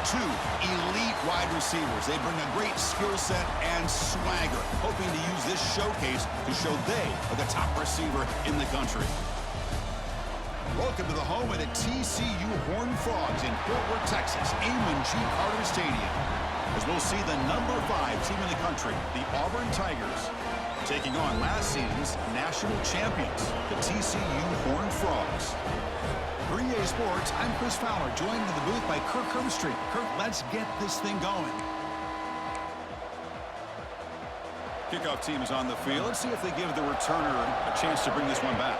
two elite wide receivers. They bring a great skill set and swagger, hoping to use this showcase to show they are the top receiver in the country. Welcome to the home of the TCU Horned Frogs in Fort Worth, Texas, Amon G. Carter Stadium, as we'll see the number 5 team in the country, the Auburn Tigers, taking on last season's national champions, the TCU Horned Frogs. For EA Sports, I'm Chris Fowler, joined in the booth by Kirk Herbstreit. Kirk, let's get this thing going. Kickoff team is on the field. Let's see if they give the returner a chance to bring this one back.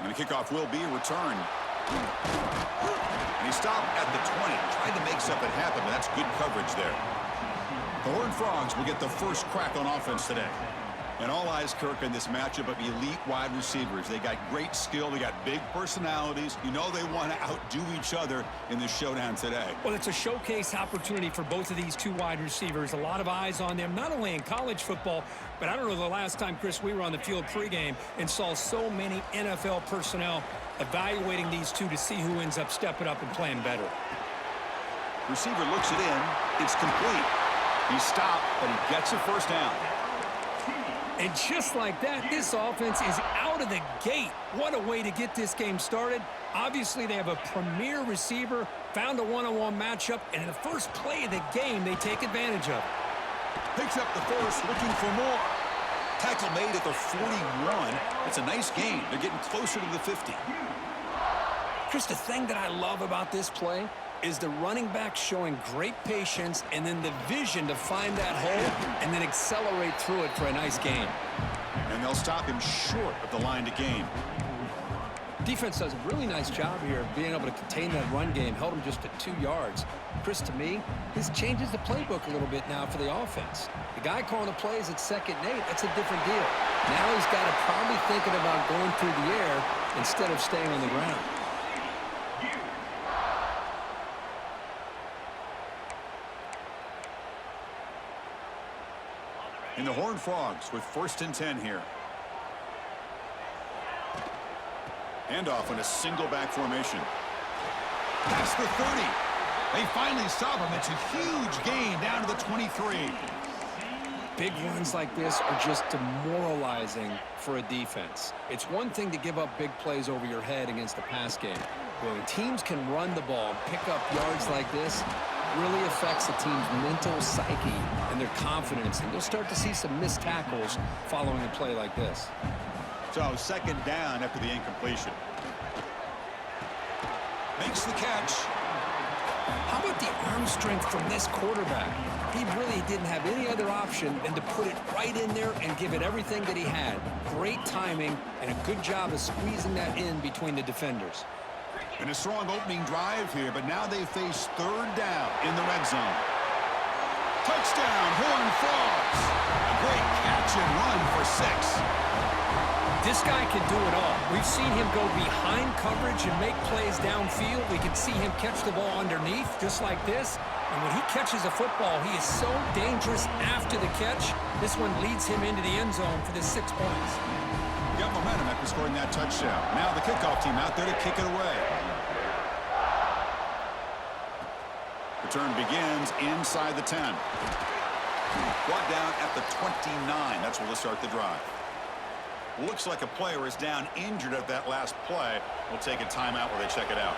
And the kickoff will be returned. And he stopped at the 20, tried to make something happen, but that's good coverage there. The Horned Frogs will get the first crack on offense today. And all eyes, Kirk, in this matchup of elite wide receivers. They got great skill. They got big personalities. You know they want to outdo each other in this showdown today. Well, it's a showcase opportunity for both of these two wide receivers. A lot of eyes on them, not only in college football, but I don't know the last time, Chris, we were on the field pregame and saw so many NFL personnel evaluating these two to see who ends up stepping up and playing better. Receiver looks it in. It's complete. He stopped, but he gets a first down. And just like that, this offense is out of the gate. What a way to get this game started. Obviously, they have a premier receiver, found a one-on-one matchup, and in the first play of the game, they take advantage of it. Picks up the first, looking for more. Tackle made at the 41. It's a nice gain. They're getting closer to the 50. Chris, the thing that I love about this play is the running back showing great patience and then the vision to find that hole and then accelerate through it for a nice gain. And they'll stop him short of the line to gain. Defense does a really nice job here of being able to contain that run game, held him just at 2 yards. Chris, to me, this changes the playbook a little bit now for the offense. The guy calling the plays at 2nd and 8, that's a different deal. Now he's got to probably thinking about going through the air instead of staying on the ground. And the Horned Frogs with 1st and 10 here. Handoff in a single back formation. Past the 30. They finally stop him. It's a huge gain down to the 23. Big runs like this are just demoralizing for a defense. It's one thing to give up big plays over your head against the pass game. But when teams can run the ball and pick up yards like this, really affects the team's mental psyche and their confidence, and you'll start to see some missed tackles following a play like this. So 2nd down after the incompletion. Makes the catch. How about the arm strength from this quarterback? He really didn't have any other option than to put it right in there and give it everything that he had. Great timing and a good job of squeezing that in between the defenders. And a strong opening drive here, but now they face 3rd down in the red zone. Touchdown, Horned Frogs. A great catch and run for 6. This guy can do it all. We've seen him go behind coverage and make plays downfield. We can see him catch the ball underneath, just like this. And when he catches a football, he is so dangerous after the catch. This one leads him into the end zone for the 6 points. Got momentum after scoring that touchdown. Now the kickoff team out there to kick it away. Return begins inside the 10. Brought down at the 29. That's where they'll start the drive. Looks like a player is down injured at that last play. We'll take a timeout while they check it out.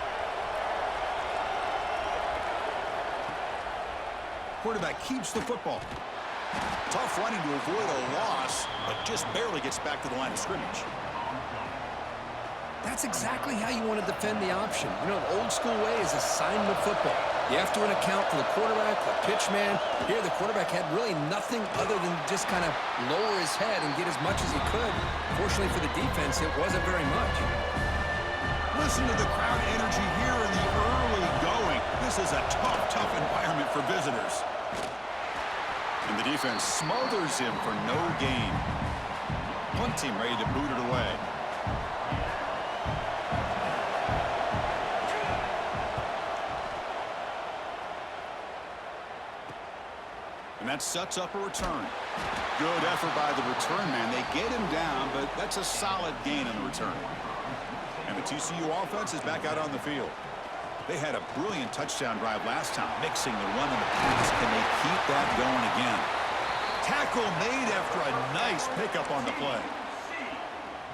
Quarterback keeps the football. Tough running to avoid a loss, but just barely gets back to the line of scrimmage. That's exactly how you want to defend the option. You know, the old school way is assignment football. You have to account for the quarterback, the pitch man. Here, the quarterback had really nothing other than just kind of lower his head and get as much as he could. Fortunately for the defense, it wasn't very much. Listen to the crowd energy here in the early going. This is a tough environment for visitors. And the defense smothers him for no gain. Punt team ready to boot it away. And that sets up a return. Good effort by the return man. They get him down, but that's a solid gain on the return. And And the TCU offense is back out on the field. They had a brilliant touchdown drive last time, mixing the run and the pass. Can they keep that going again? Tackle made after a nice pickup on the play.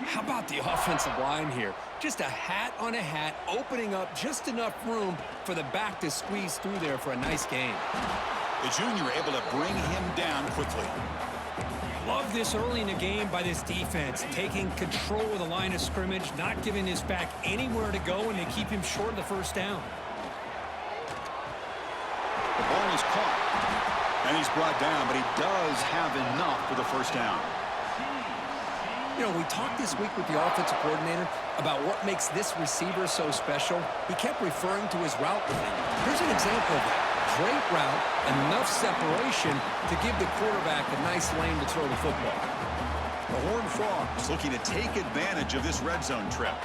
How about the offensive line here? Just a hat on a hat, opening up just enough room for the back to squeeze through there for a nice gain. The junior able to bring him down quickly. Love this early in the game by this defense, taking control of the line of scrimmage, not giving his back anywhere to go, and they keep him short of the first down. The ball is caught, and he's brought down, but he does have enough for the first down. You know, we talked this week with the offensive coordinator about what makes this receiver so special. He kept referring to his route running. Here's an example of that. Great route, enough separation to give the quarterback a nice lane to throw the football. The Horned Frogs looking to take advantage of this red zone trip.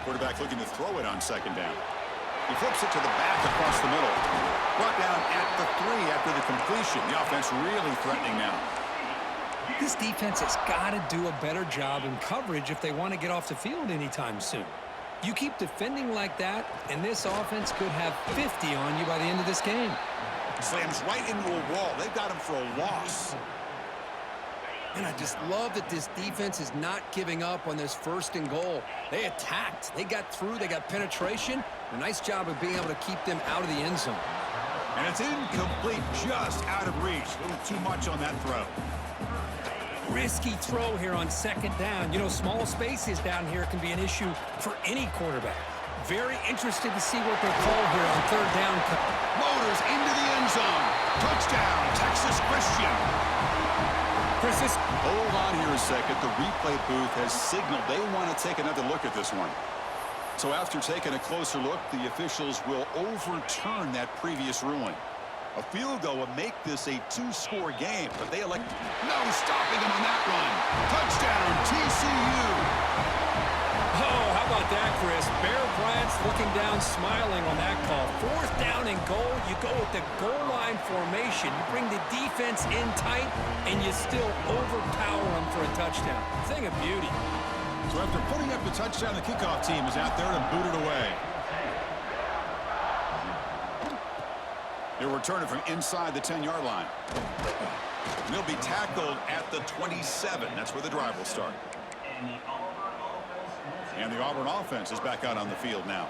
Quarterback looking to throw it on second down. He flips it to the back across the middle. Brought down at the 3 after the completion. The offense really threatening now. This defense has got to do a better job in coverage if they want to get off the field anytime soon. You keep defending like that, and this offense could have 50 on you by the end of this game. Slams right into a wall. They've got him for a loss. And I just love that this defense is not giving up on this first and goal. They attacked. They got through. They got penetration. A nice job of being able to keep them out of the end zone. And it's incomplete, just out of reach. A little too much on that throw. Risky throw here on second down. You know, small spaces down here can be an issue for any quarterback. Very interested to see what they'll call here on third down. Motors into the end zone. Touchdown, Texas Christian. Chris, Hold on here a second. The replay booth has signaled they want to take another look at this one. So after taking a closer look, the officials will overturn that previous ruling. A field goal would make this a 2-score game, but they elect no stopping him on that run. Touchdown, TCU. oh, how about that, Chris? Bear Bryant's looking down, smiling on that call. Fourth down and goal. You go with the goal line formation. You bring the defense in tight, and you still overpower them for a touchdown. Thing of beauty. So after putting up the touchdown, the kickoff team is out there to boot it away. They'll return it from inside the 10-yard line. And they'll be tackled at the 27. That's where the drive will start. And the Auburn offense is back out on the field now.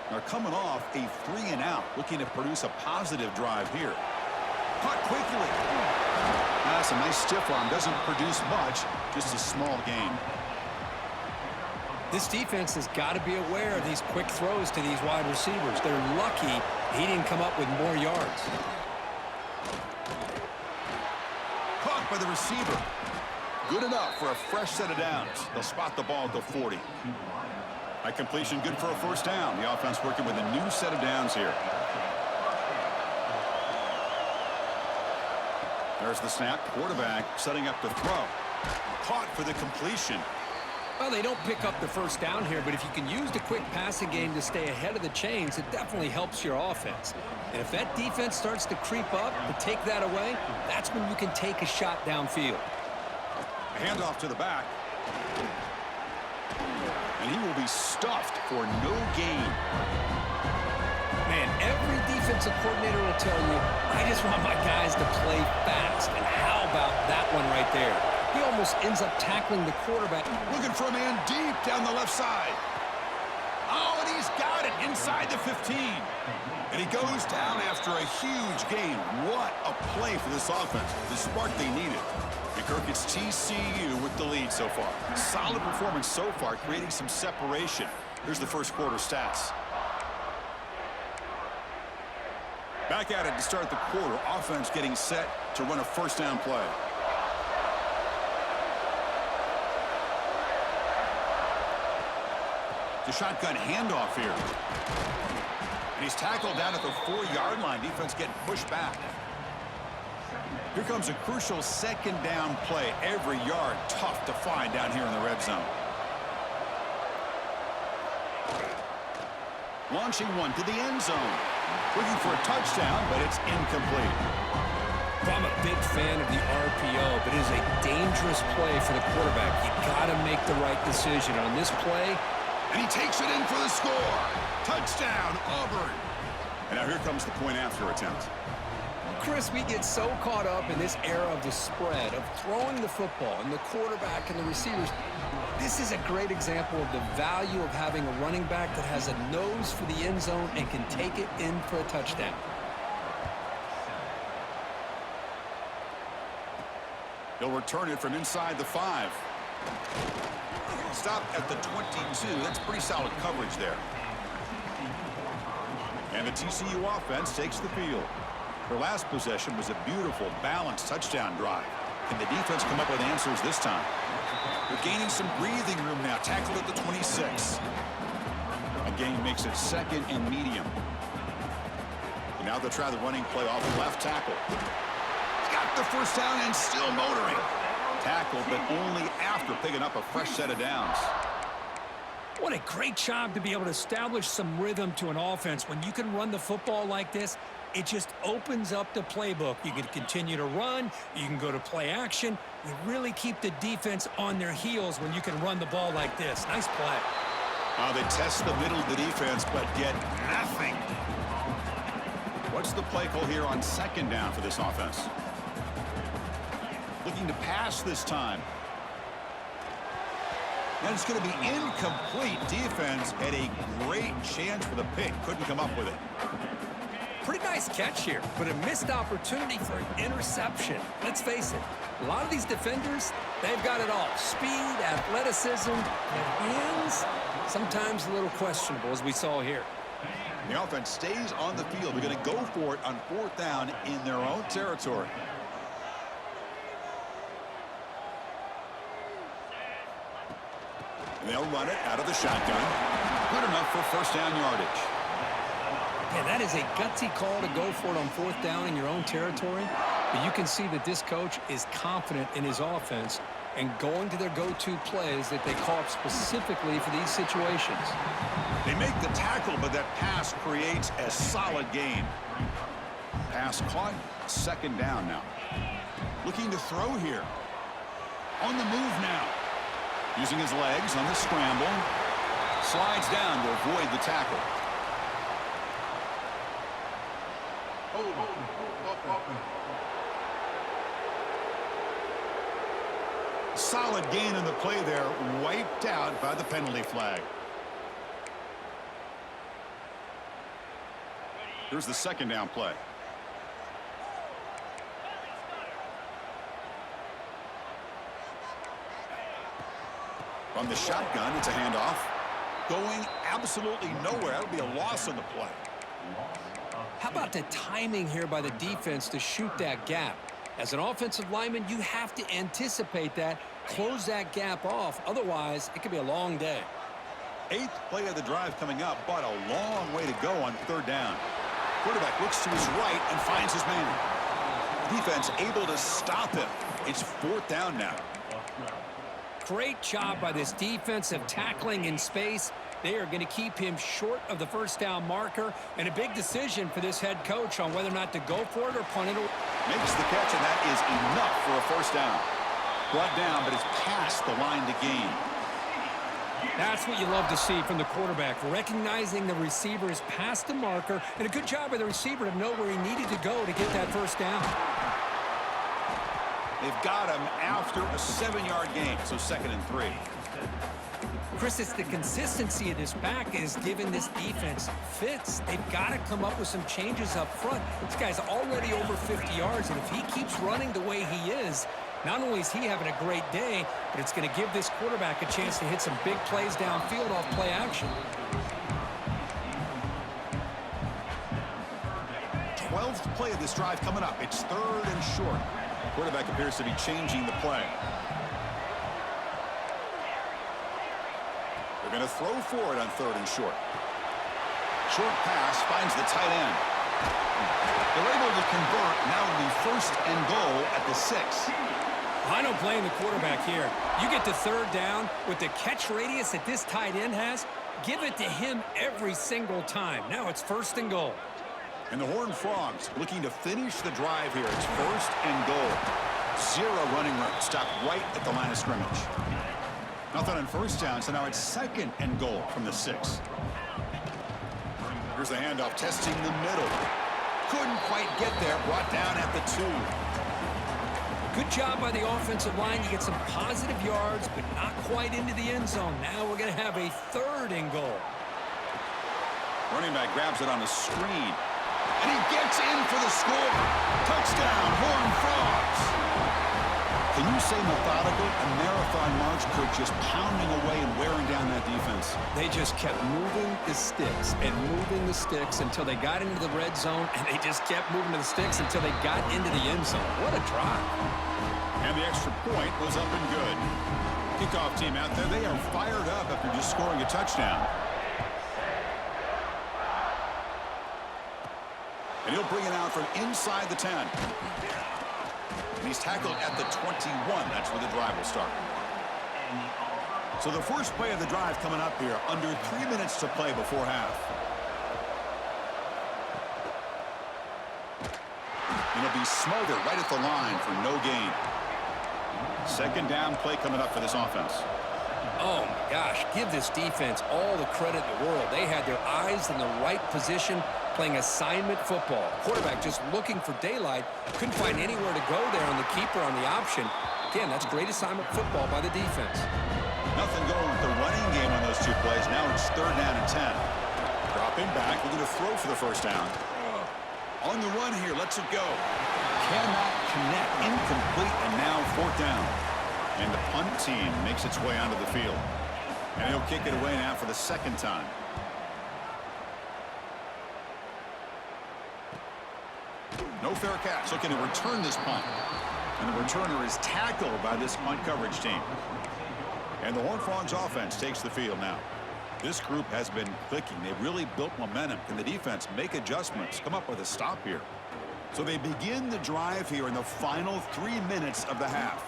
They're coming off a 3-and-out, looking to produce a positive drive here. Caught quickly. That's a nice stiff arm. Doesn't produce much, just a small gain. This defense has got to be aware of these quick throws to these wide receivers. They're lucky he didn't come up with more yards. Caught by the receiver. Good enough for a fresh set of downs. They'll spot the ball at the 40. That completion good for a first down. The offense working with a new set of downs here. There's the snap. Quarterback setting up the throw. Caught for the completion. Well, they don't pick up the first down here, but if you can use the quick passing game to stay ahead of the chains, it definitely helps your offense. And if that defense starts to creep up to take that away, that's when you can take a shot downfield. A handoff to the back. And he will be stuffed for no gain. Man, every defensive coordinator will tell you, I just want my guys to play fast. And how about that one right there? He almost ends up tackling the quarterback. Looking for a man deep down the left side. Oh, and he's got it inside the 15. And he goes down after a huge gain. What a play for this offense. The spark they needed. And Kirk, it's TCU with the lead so far. Solid performance so far, creating some separation. Here's the first quarter stats. Back at it to start the quarter. Offense getting set to run a first down play. The shotgun handoff here. And he's tackled down at the 4-yard line. Defense getting pushed back. Here comes a crucial second down play. Every yard tough to find down here in the red zone. Launching one to the end zone. Looking for a touchdown, but it's incomplete. I'm a big fan of the RPO, but it is a dangerous play for the quarterback. You got to make the right decision. On this play, And he takes it in for the score. Touchdown, Auburn. And now here comes the point after attempt. Chris, we get so caught up in this era of the spread, of throwing the football, and the quarterback and the receivers. This is a great example of the value of having a running back that has a nose for the end zone and can take it in for a touchdown. He'll return it from inside the 5. Stop at the 22. That's pretty solid coverage there. And the TCU offense takes the field. Their last possession was a beautiful, balanced touchdown drive. Can the defense come up with answers this time? They're gaining some breathing room now. Tackled at the 26. A gain makes it 2nd and medium. And now they'll try the running play off the left tackle. Got the first down and still motoring. Tackled, but only after picking up a fresh set of downs. What a great job to be able to establish some rhythm to an offense. When you can run the football like this, it just opens up the playbook. You can continue to run. You can go to play action. You really keep the defense on their heels when you can run the ball like this. Nice play. They test the middle of the defense, but get nothing. What's the play call here on 2nd down for this offense? Looking to pass this time. And it's going to be incomplete. Defense had a great chance for the pick. Couldn't come up with it. Pretty nice catch here, but a missed opportunity for an interception. Let's face it, a lot of these defenders, they've got it all. Speed, athleticism, and hands, sometimes a little questionable, as we saw here. The offense stays on the field. They're going to go for it on 4th down in their own territory. They'll run it out of the shotgun. Good enough for first down yardage. Yeah, that is a gutsy call to go for it on 4th down in your own territory. But you can see that this coach is confident in his offense and going to their go-to plays that they call up specifically for these situations. They make the tackle, but that pass creates a solid gain. Pass caught, 2nd down now. Looking to throw here. On the move now. Using his legs on the scramble. Slides down to avoid the tackle. Solid gain in the play there. Wiped out by the penalty flag. Here's the 2nd down play. From the shotgun, it's a handoff. Going absolutely nowhere. That'll be a loss on the play. How about the timing here by the defense to shoot that gap? As an offensive lineman, you have to anticipate that, close that gap off. Otherwise, it could be a long day. 8th play of the drive coming up, but a long way to go on 3rd down. Quarterback looks to his right and finds his man. Defense able to stop him. It's 4th down now. Great job by this defensive tackling in space. They are going to keep him short of the first down marker, and a big decision for this head coach on whether or not to go for it or punt it away. Makes the catch, and that is enough for a first down. Brought down, but it's past the line to gain. That's what you love to see from the quarterback, recognizing the receiver is past the marker, and a good job by the receiver to know where he needed to go to get that first down. They've got him after a 7-yard gain, so 2nd and 3. Chris, it's the consistency of this back is giving this defense fits. They've got to come up with some changes up front. This guy's already over 50 yards, and if he keeps running the way he is, not only is he having a great day, but it's going to give this quarterback a chance to hit some big plays downfield off play action. 12th play of this drive coming up. It's 3rd and short. Quarterback appears to be changing the play. They're going to throw for it on 3rd and short. Short pass finds the tight end. They're able to convert. Now it'll be 1st and goal at the 6. I don't blame the quarterback here. You get to 3rd down with the catch radius that this tight end has, give it to him every single time. Now it's 1st and goal. And the Horned Frogs looking to finish the drive here. It's 1st and goal. 0 running room. Stopped right at the line of scrimmage. Nothing on first down, so now it's 2nd and goal from the 6. Here's the handoff, testing the middle. Couldn't quite get there, brought down at the 2. Good job by the offensive line. You get some positive yards, but not quite into the end zone. Now we're going to have a 3rd and goal. Running back grabs it on the screen. And he gets in for the score. Touchdown, Horned Frogs. Can you say methodical? A marathon march, Kurt, just pounding away and wearing down that defense. They just kept moving the sticks and moving the sticks until they got into the red zone, and they just kept moving the sticks until they got into the end zone. What a drive. And the extra point was up and good. Kickoff team out there, they are fired up after just scoring a touchdown. And he'll bring it out from inside the 10. And he's tackled at the 21. That's where the drive will start. So the first play of the drive coming up here. Under 3 minutes to play before half. And he'll be smothered right at the line for no gain. 2nd down play coming up for this offense. Oh, my gosh. Give this defense all the credit in the world. They had their eyes in the right position, playing assignment football. Quarterback just looking for daylight. Couldn't find anywhere to go there on the keeper on the option. Again, that's great assignment football by the defense. Nothing going with the running game on those 2 plays. Now it's 3rd down and 10. Dropping back. We're going to throw for the first down. On the run here. Lets it go. Cannot connect. Incomplete. And now 4th down. And the punt team makes its way onto the field. And he'll kick it away now for the 2nd time. No fair catch. Looking to return this punt. And the returner is tackled by this punt coverage team. And the Horned Frogs offense takes the field now. This group has been clicking. They've really built momentum. Can the defense make adjustments? Come up with a stop here. So they begin the drive here in the final 3 minutes of the half.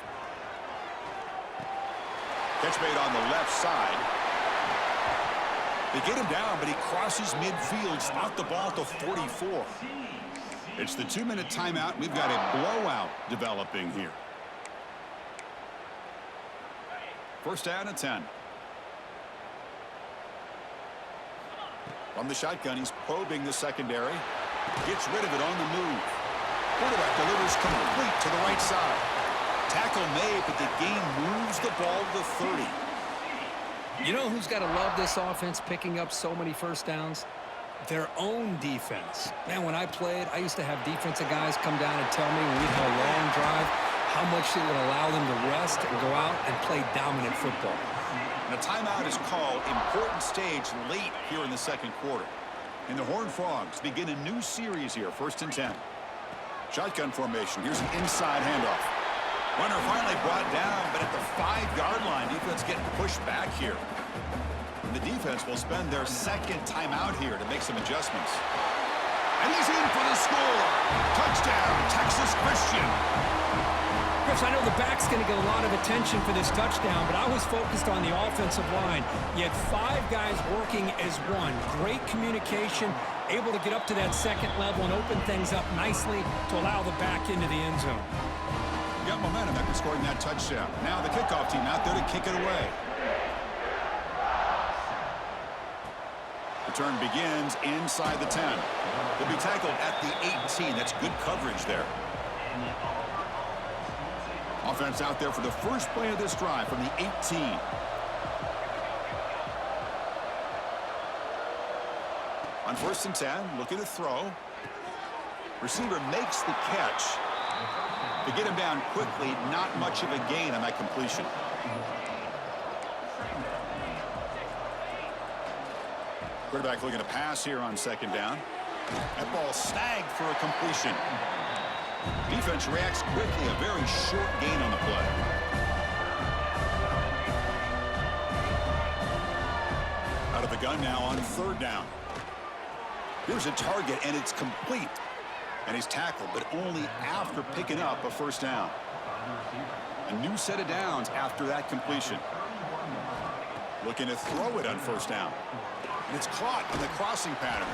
Catch made on the left side. They get him down, but he crosses midfield, spot the ball to 44. It's the 2-minute timeout. We've got a blowout developing here. 1st down and 10. From the shotgun, he's probing the secondary. Gets rid of it on the move. Quarterback delivers complete to the right side. Tackle made, but the game moves the ball to the 30. You know who's got to love this offense picking up so many first downs? Their own defense. Man, when I played, I used to have defensive guys come down and tell me when we had a long drive how much it would allow them to rest and go out and play dominant football. And a timeout is called. Important stage late here in the 2nd quarter. And the Horned Frogs begin a new series here. 1st and 10. Shotgun formation. Here's an inside handoff. Runner finally brought down, but at the 5-yard line, defense getting pushed back here. And the defense will spend their 2nd timeout here to make some adjustments. And he's in for the score. Touchdown, Texas Christian. Chris, I know the back's going to get a lot of attention for this touchdown, but I was focused on the offensive line. You had 5 guys working as one. Great communication, able to get up to that 2nd level and open things up nicely to allow the back into the end zone. Got momentum after scoring that touchdown. Now the kickoff team out there to kick it away. Return begins inside the 10. He'll be tackled at the 18. That's good coverage there. Offense out there for the first play of this drive from the 18. On 1st and 10, looking to throw. Receiver makes the catch. To get him down quickly, not much of a gain on that completion. Quarterback looking to pass here on 2nd down. That ball snagged for a completion. Defense reacts quickly, a very short gain on the play. Out of the gun now on 3rd down. Here's a target, and it's complete. And he's tackled, but only after picking up a 1st down. A new set of downs after that completion. Looking to throw it on 1st down. And it's caught on the crossing pattern.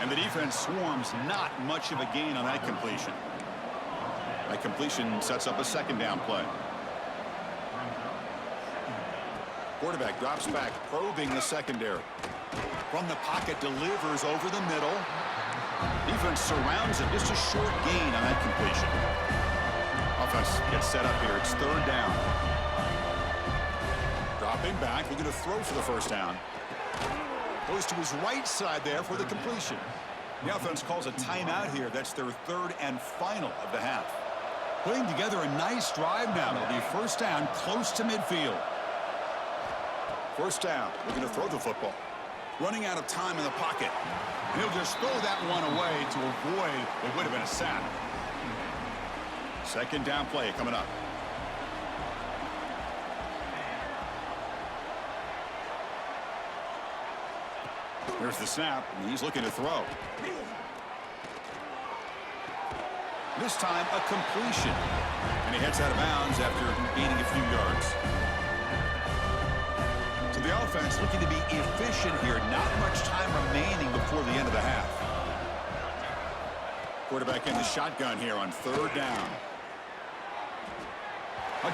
And the defense swarms, not much of a gain on that completion. That completion sets up a 2nd down play. Quarterback drops back, probing the secondary. From the pocket, delivers over the middle. Defense surrounds him. Just a short gain on that completion. Offense gets set up here. It's third down. Dropping back, looking to throw for the first down. Goes to his right side there for the completion. The offense calls a timeout here. That's their third and final of the half. Putting together a nice drive now. It'll be first down close to midfield. First down, looking to throw the football. Running out of time in the pocket. And he'll just throw that one away to avoid what would have been a sack. Second down play coming up. Here's the snap, and he's looking to throw. This time, a completion. And he heads out of bounds after gaining a few yards. So the offense looking to be efficient here. Not much time remaining before the end of the half. Quarterback in the shotgun here on third down.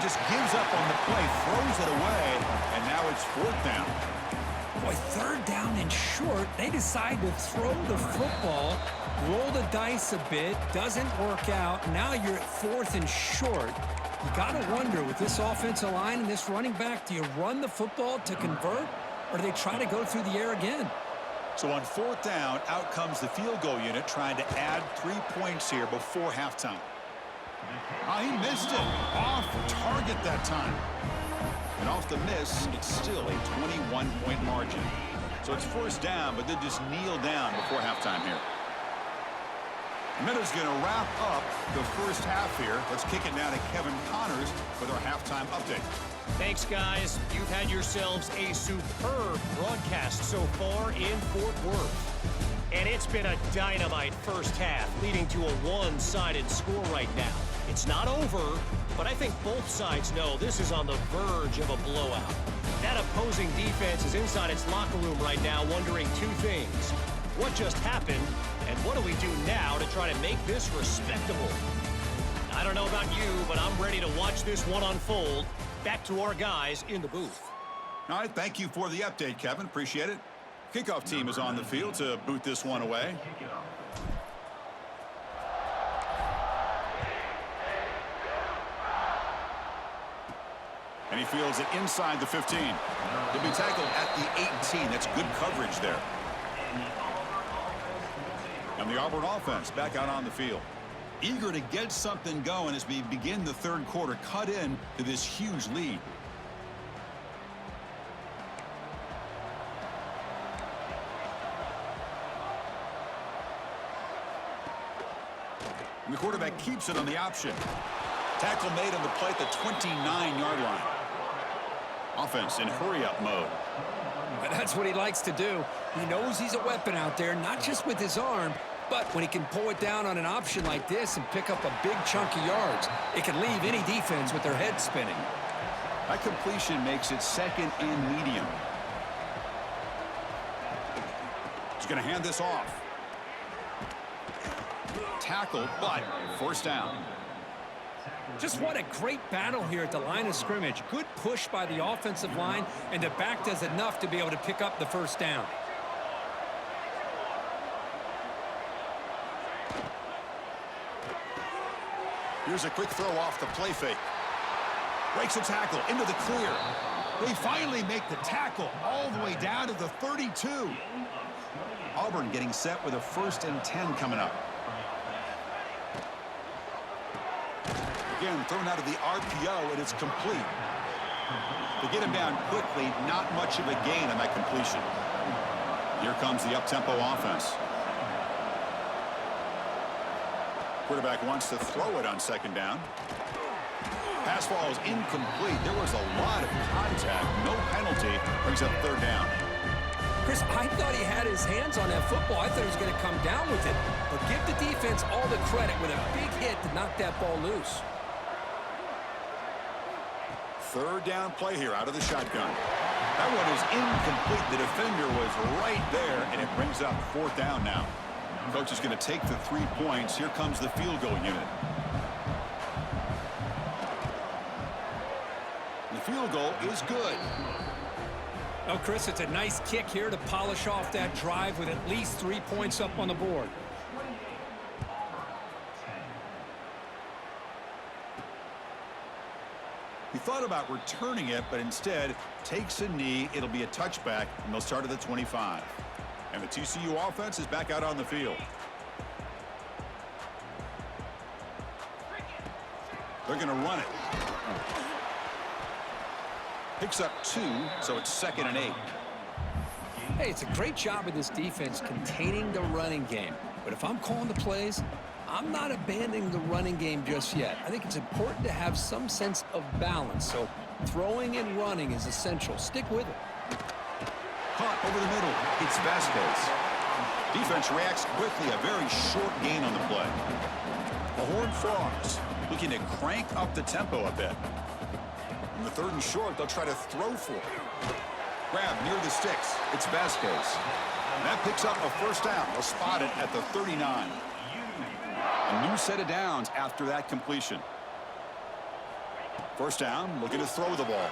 Just gives up on the play, throws it away, and now it's fourth down. Boy, third down and short. They decide to throw the football, roll the dice a bit, doesn't work out. Now you're at fourth and short. You got to wonder, with this offensive line and this running back, do you run the football to convert, or do they try to go through the air again? So on fourth down, out comes the field goal unit trying to add 3 points here before halftime. He missed it. Off target that time. And off the miss, it's still a 21-point margin. So it's first down, but they just kneel down before halftime here. Miller's going to wrap up the first half here. Let's kick it now to Kevin Connors with our halftime update. Thanks, guys. You've had yourselves a superb broadcast so far in Fort Worth. And it's been a dynamite first half, leading to a one-sided score right now. It's not over, but I think both sides know this is on the verge of a blowout. That opposing defense is inside its locker room right now wondering two things. What just happened, and what do we do now to try to make this respectable? I don't know about you, but I'm ready to watch this one unfold. Back to our guys in the booth. All right, thank you for the update, Kevin. Appreciate it. Kickoff team is on the field to boot this one away. And he fields it inside the 15. He'll be tackled at the 18. That's good coverage there. And the Auburn offense back out on the field. Eager to get something going as we begin the third quarter. Cut in to this huge lead. And the quarterback keeps it on the option. Tackle made on the play at the 29-yard line. Offense in hurry-up mode. That's what he likes to do. He knows he's a weapon out there, not just with his arm, but when he can pull it down on an option like this and pick up a big chunk of yards, it can leave any defense with their head spinning. That completion makes it second and medium. He's going to hand this off. Tackle, but first down. Just what a great battle here at the line of scrimmage. Good push by the offensive line, and the back does enough to be able to pick up the first down. Here's a quick throw off the play fake. Breaks a tackle into the clear. They finally make the tackle all the way down to the 32. Auburn getting set with a 1st and 10 coming up. Again, thrown out of the RPO, and it's complete. They get him down quickly, not much of a gain on that completion. Here comes the up-tempo offense. Quarterback wants to throw it on second down. Pass ball is incomplete. There was a lot of contact. No penalty. Brings up third down. Chris, I thought he had his hands on that football. I thought he was going to come down with it. But give the defense all the credit with a big hit to knock that ball loose. Third down play here out of the shotgun. That one is incomplete. The defender was right there, and it brings up fourth down now. Coach is going to take the 3 points. Here comes the field goal unit. The field goal is good. Oh, Chris, it's a nice kick here to polish off that drive with at least 3 points up on the board. He thought about returning it, but instead takes a knee. It'll be a touchback, and they'll start at the 25. And the TCU offense is back out on the field. They're going to run it. Picks up 2, so it's 2nd and 8. Hey, it's a great job of this defense containing the running game. But if I'm calling the plays, I'm not abandoning the running game just yet. I think it's important to have some sense of balance. So throwing and running is essential. Stick with it. Caught over the middle. It's Vasquez. Defense reacts quickly. A very short gain on the play. The Horned Frogs looking to crank up the tempo a bit. In the 3rd and short, they'll try to throw for it. Grab near the sticks. It's Vasquez. And that picks up a first down. They'll spot it at the 39. A new set of downs after that completion. First down, looking to throw the ball.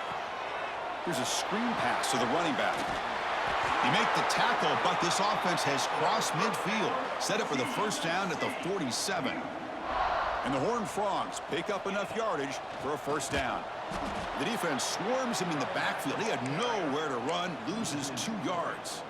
Here's a screen pass to the running back. He make the tackle, but this offense has crossed midfield. Set up for the first down at the 47. And the Horned Frogs pick up enough yardage for a first down. The defense swarms him in the backfield. He had nowhere to run, loses 2 yards.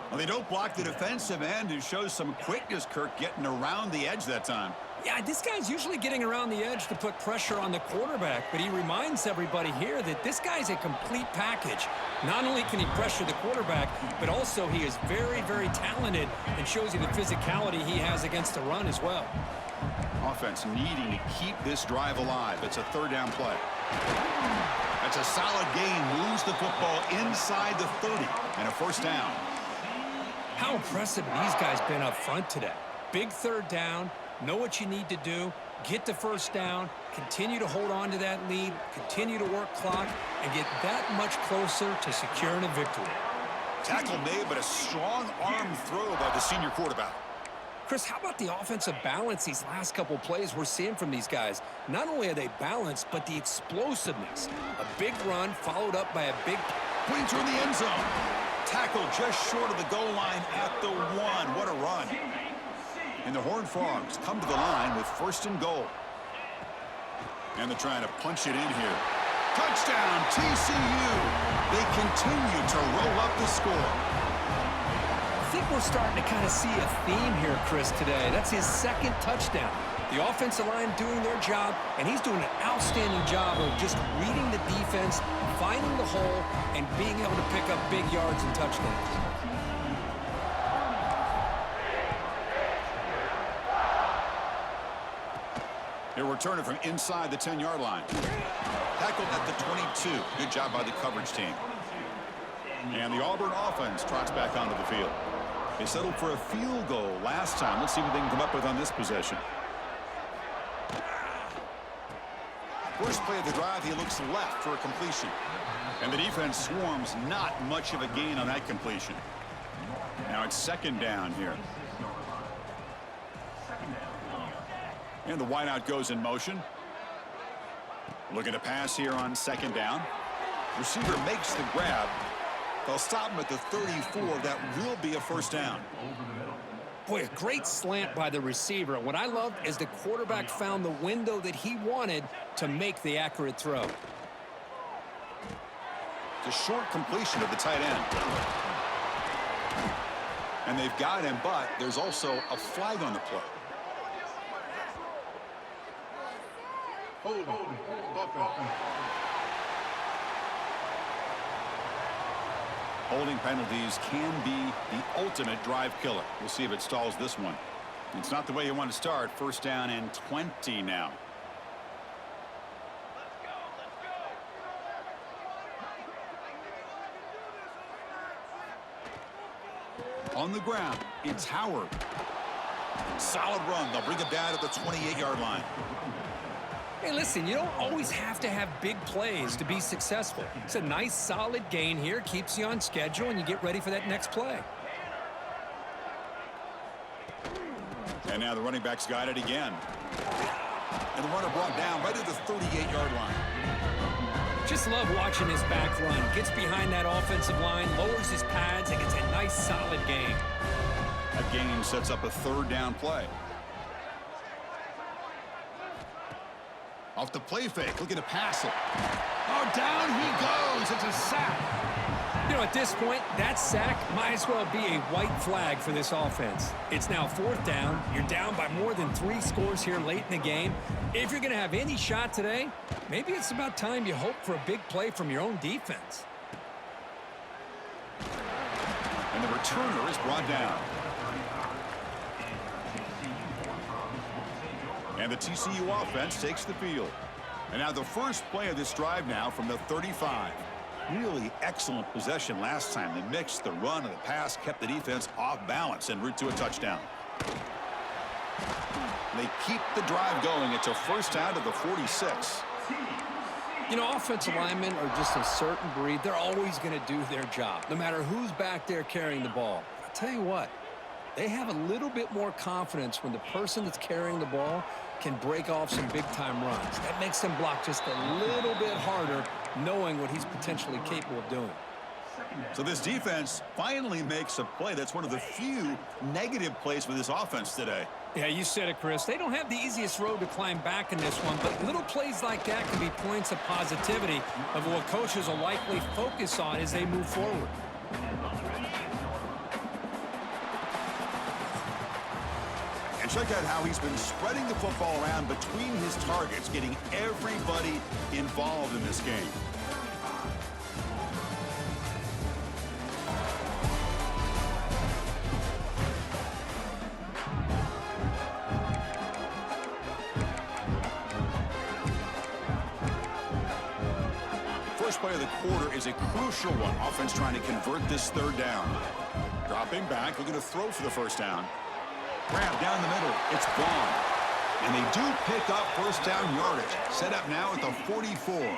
Well, they don't block the defensive end, who shows some quickness, Kirk, getting around the edge that time. Yeah, this guy's usually getting around the edge to put pressure on the quarterback, but he reminds everybody here that this guy's a complete package. Not only can he pressure the quarterback, but also he is very, very talented and shows you the physicality he has against the run as well. Offense needing to keep this drive alive. It's a 3rd down play. That's a solid gain. Moves the football inside the 30 and a first down. How impressive these guys been up front today. Big 3rd down. Know what you need to do. Get the first down. Continue to hold on to that lead. Continue to work clock and get that much closer to securing a victory. Tackle made, but a strong arm throw by the senior quarterback. Chris, how about the offensive balance these last couple plays we're seeing from these guys? Not only are they balanced, but the explosiveness. A big run followed up by a big Pointer in the end zone. Tackle just short of the goal line at the 1. What a run. And the Horned Frogs come to the line with 1st and goal. And they're trying to punch it in here. Touchdown, TCU. They continue to roll up the score. I think we're starting to kind of see a theme here, Chris, today. That's his 2nd touchdown. The offensive line doing their job, and he's doing an outstanding job of just reading the defense, finding the hole, and being able to pick up big yards and touchdowns. They're returning from inside the 10-yard line. Tackled at the 22. Good job by the coverage team. And the Auburn offense trots back onto the field. They settled for a field goal last time. Let's see what they can come up with on this possession. First play of the drive, he looks left for a completion. And the defense swarms, not much of a gain on that completion. Now it's 2nd down here. And the wideout goes in motion. Looking to pass here on 2nd down. Receiver makes the grab. They'll stop him at the 34. That will be a first down. Boy, a great slant by the receiver. What I loved is the quarterback found the window that he wanted to make the accurate throw. The short completion of the tight end. And they've got him, but there's also a flag on the play. Holding penalties can be the ultimate drive killer. We'll see if it stalls this one. It's not the way you want to start. First down and 20 now. On the ground, it's Howard. Solid run. They'll bring it down at the 28-yard line. Hey, listen, you don't always have to have big plays to be successful. It's a nice, solid gain here. Keeps you on schedule, and you get ready for that next play. And now the running back's got it again. And the runner brought down right at the 38-yard line. Just love watching his back run. Gets behind that offensive line, lowers his pads, and gets a nice, solid gain. That gain sets up a third down play. Off the play fake, looking to pass it. Oh, down he goes. It's a sack. You know, at this point, that sack might as well be a white flag for this offense. It's now 4th down. You're down by more than 3 scores here late in the game. If you're going to have any shot today, maybe it's about time you hope for a big play from your own defense. And the returner is brought down. And the TCU offense takes the field. And now the first play of this drive now from the 35. Really excellent possession last time. They mixed the run and the pass, kept the defense off balance en route to a touchdown. They keep the drive going. It's a first down to the 46. You know, offensive linemen are just a certain breed. They're always going to do their job, no matter who's back there carrying the ball. I'll tell you what, they have a little bit more confidence when the person that's carrying the ball can break off some big-time runs. That makes them block just a little bit harder, knowing what he's potentially capable of doing. So this defense finally makes a play. That's one of the few negative plays for this offense today. Yeah, you said it, Chris. They don't have the easiest road to climb back in this one, but little plays like that can be points of positivity of what coaches will likely focus on as they move forward. And check out how he's been spreading the football around between his targets, getting everybody involved in this game. First play of the quarter is a crucial one. Offense trying to convert this third down. Dropping back, looking to throw for the first down. Grab down the middle. It's gone. And they do pick up first down yardage. Set up now at the 44.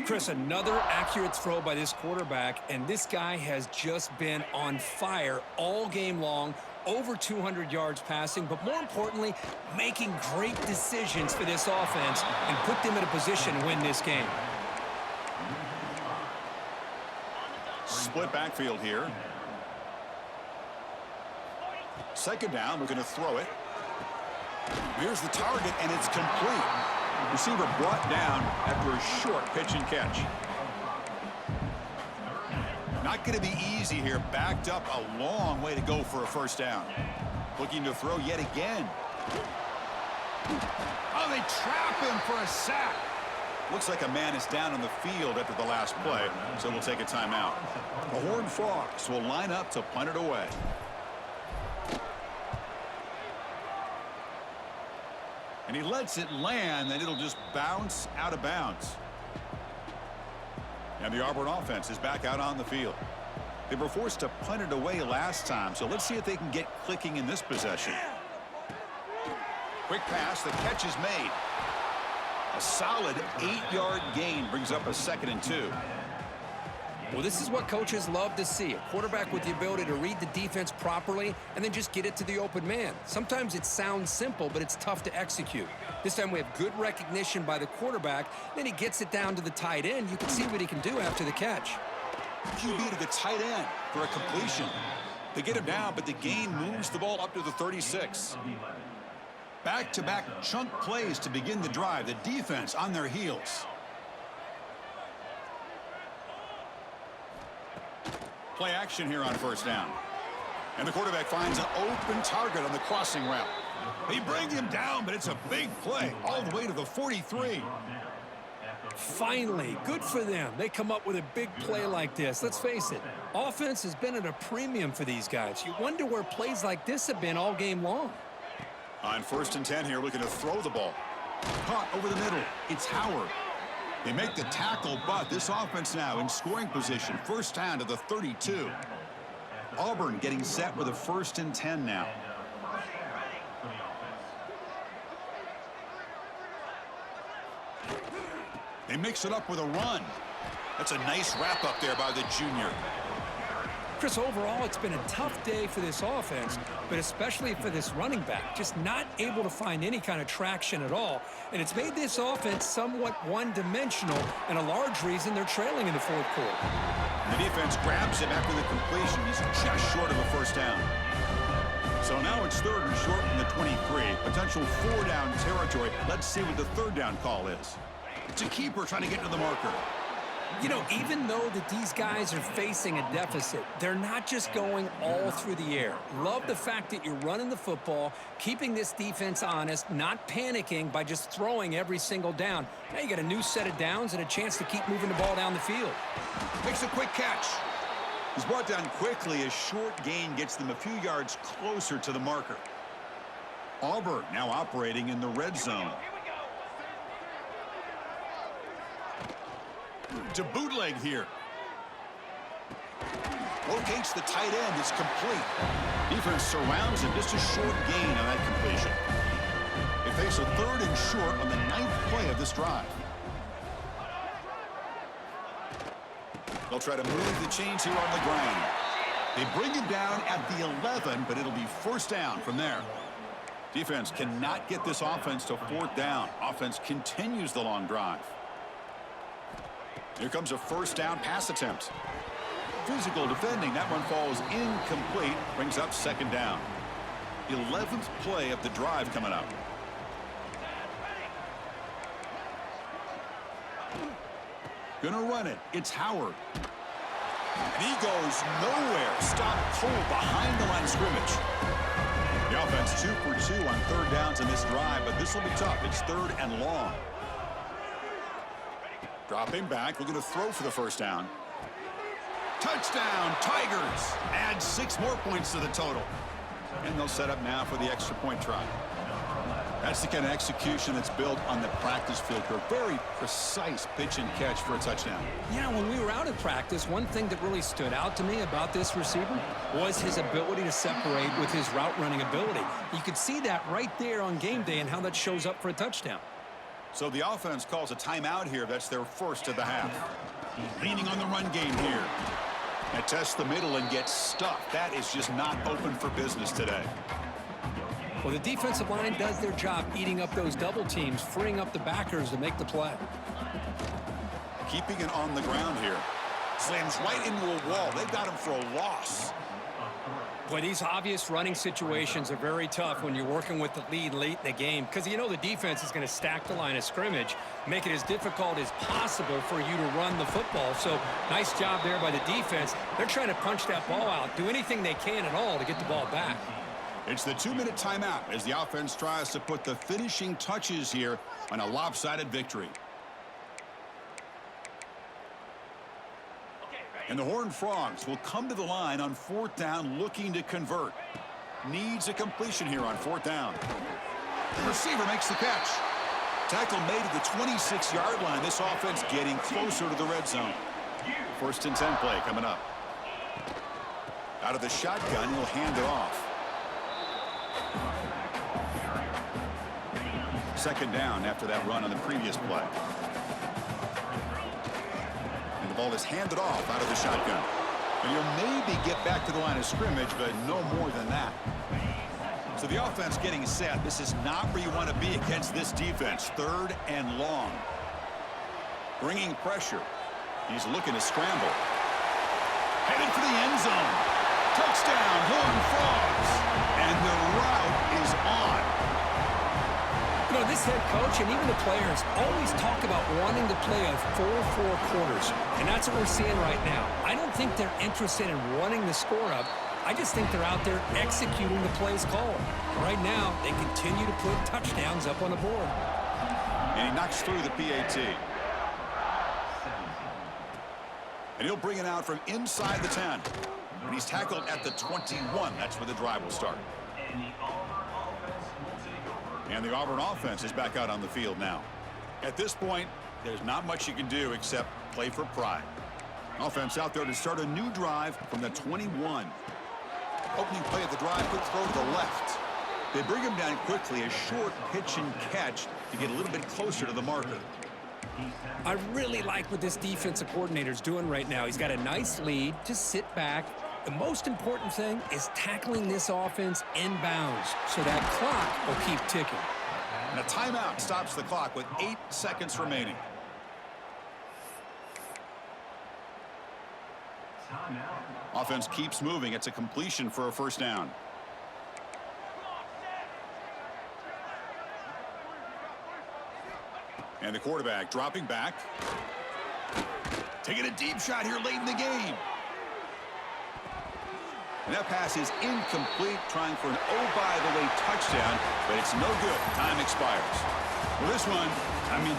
Chris, another accurate throw by this quarterback, and this guy has just been on fire all game long. Over 200 yards passing, but more importantly, making great decisions for this offense and put them in a position to win this game. Split backfield here. Second down, we're going to throw it. Here's the target, and it's complete. Receiver brought down after a short pitch and catch. Not going to be easy here. Backed up a long way to go for a first down. Looking to throw yet again. Oh, they trap him for a sack. Looks like a man is down on the field after the last play, so we'll take a timeout. The Horned Frogs will line up to punt it away. And he lets it land, and it'll just bounce out of bounds. And the Auburn offense is back out on the field. They were forced to punt it away last time, so let's see if they can get clicking in this possession. Quick pass, the catch is made. A solid 8-yard gain brings up a 2nd and 2. Well, this is what coaches love to see. A quarterback with the ability to read the defense properly and then just get it to the open man. Sometimes it sounds simple, but it's tough to execute. This time we have good recognition by the quarterback. Then he gets it down to the tight end. You can see what he can do after the catch. QB to the tight end for a completion. They get him down, but the gain moves the ball up to the 36. Back-to-back chunk plays to begin the drive. The defense on their heels. Play action here on first down. And the quarterback finds an open target on the crossing route. They bring him down, but it's a big play all the way to the 43. Finally, good for them. They come up with a big play like this. Let's face it, offense has been at a premium for these guys. You wonder where plays like this have been all game long. On 1st and 10 here, looking to throw the ball. Caught over the middle. It's Howard. They make the tackle, but this offense now in scoring position. First down to the 32. Auburn getting set with a 1st and 10 now. They mix it up with a run. That's a nice wrap up there by the junior. Chris, overall, it's been a tough day for this offense, but especially for this running back. Just not able to find any kind of traction at all. And it's made this offense somewhat one-dimensional, and a large reason they're trailing in the fourth quarter. The defense grabs him after the completion. He's just short of a first down. So now it's 3rd and short from the 23. Potential 4-down territory. Let's see what the 3rd down call is. It's a keeper trying to get to the marker. You know, even though that these guys are facing a deficit, they're not just going all through the air. Love the fact that you're running the football, keeping this defense honest, not panicking by just throwing every single down. Now you got a new set of downs and a chance to keep moving the ball down the field. Makes a quick catch. He's brought down quickly. A short gain gets them a few yards closer to the marker. Auburn now operating in the red zone. To bootleg here. Locates the tight end. It's complete. Defense surrounds him. Just a short gain on that completion. They face a 3rd and short on the 9th play of this drive. They'll try to move the chains here on the ground. They bring him down at the 11, but it'll be first down from there. Defense cannot get this offense to 4th down. Offense continues the long drive. Here comes a first down pass attempt. Physical defending. That one falls incomplete. Brings up 2nd down. 11th play of the drive coming up. Gonna run it. It's Howard. And he goes nowhere. Stop cold behind the line of scrimmage. The offense 2 for 2 on 3rd downs in this drive, but this will be tough. It's 3rd and long. Dropping back, looking to throw for the first down. Touchdown, Tigers. Add 6 more points to the total. And they'll set up now for the extra point try. That's the kind of execution that's built on the practice field. A very precise pitch and catch for a touchdown. Yeah, when we were out at practice, one thing that really stood out to me about this receiver was his ability to separate with his route running ability. You could see that right there on game day and how that shows up for a touchdown. So the offense calls a timeout here. That's their first of the half. Leaning on the run game here. They test the middle and get stuffed. That is just not open for business today. Well, the defensive line does their job eating up those double teams, freeing up the backers to make the play. Keeping it on the ground here. Slams right into a wall. They've got him for a loss. Boy, these obvious running situations are very tough when you're working with the lead late in the game because you know the defense is going to stack the line of scrimmage, make it as difficult as possible for you to run the football. So nice job there by the defense. They're trying to punch that ball out, do anything they can at all to get the ball back. It's the 2-minute timeout as the offense tries to put the finishing touches here on a lopsided victory. And the Horned Frogs will come to the line on 4th down looking to convert. Needs a completion here on 4th down. The receiver makes the catch. Tackle made at the 26-yard line. This offense getting closer to the red zone. 1st and 10 play coming up. Out of the shotgun, he'll hand it off. 2nd down after that run on the previous play. And the ball is handed off out of the shotgun. And you'll maybe get back to the line of scrimmage, but no more than that. So the offense getting set. This is not where you want to be against this defense. 3rd and long. Bringing pressure. He's looking to scramble. Headed for the end zone. Touchdown, Horned Frogs. And the route is on. You know, this head coach and even the players always talk about wanting to play a 4-4 quarters, and that's what we're seeing right now. I don't think they're interested in running the score up. I just think they're out there executing the plays called. Right now, they continue to put touchdowns up on the board. And he knocks through the PAT. And he'll bring it out from inside the 10. And he's tackled at the 21. That's where the drive will start. And the Auburn offense is back out on the field now. At this point, there's not much you can do except play for pride. Offense out there to start a new drive from the 21. Opening play of the drive, quick throw to the left. They bring him down quickly, a short pitch and catch to get a little bit closer to the marker. I really like what this defensive coordinator is doing right now. He's got a nice lead to sit back The most important thing is tackling this offense inbounds so that clock will keep ticking. And a timeout stops the clock with 8 seconds remaining. Offense keeps moving. It's a completion for a first down. And the quarterback dropping back. Taking a deep shot here late in the game. And that pass is incomplete, trying for an oh-by-the-way touchdown, but it's no good. Time expires. Well, this one,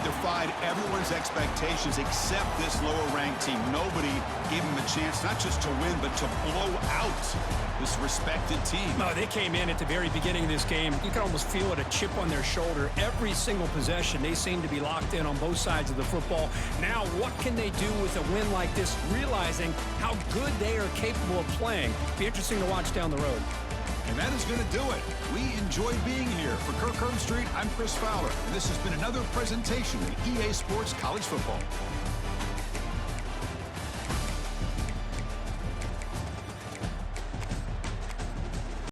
defied everyone's expectations except this lower-ranked team. Nobody gave them a chance not just to win, but to blow out this respected team. No, they came in at the very beginning of this game. You can almost feel it, a chip on their shoulder. Every single possession, they seem to be locked in on both sides of the football. Now, what can they do with a win like this, realizing how good they are capable of playing? Be interesting to watch down the road. And that is going to do it. We enjoyed being here. For Kirk Herbstreit, I'm Chris Fowler, and this has been another presentation of EA Sports College Football.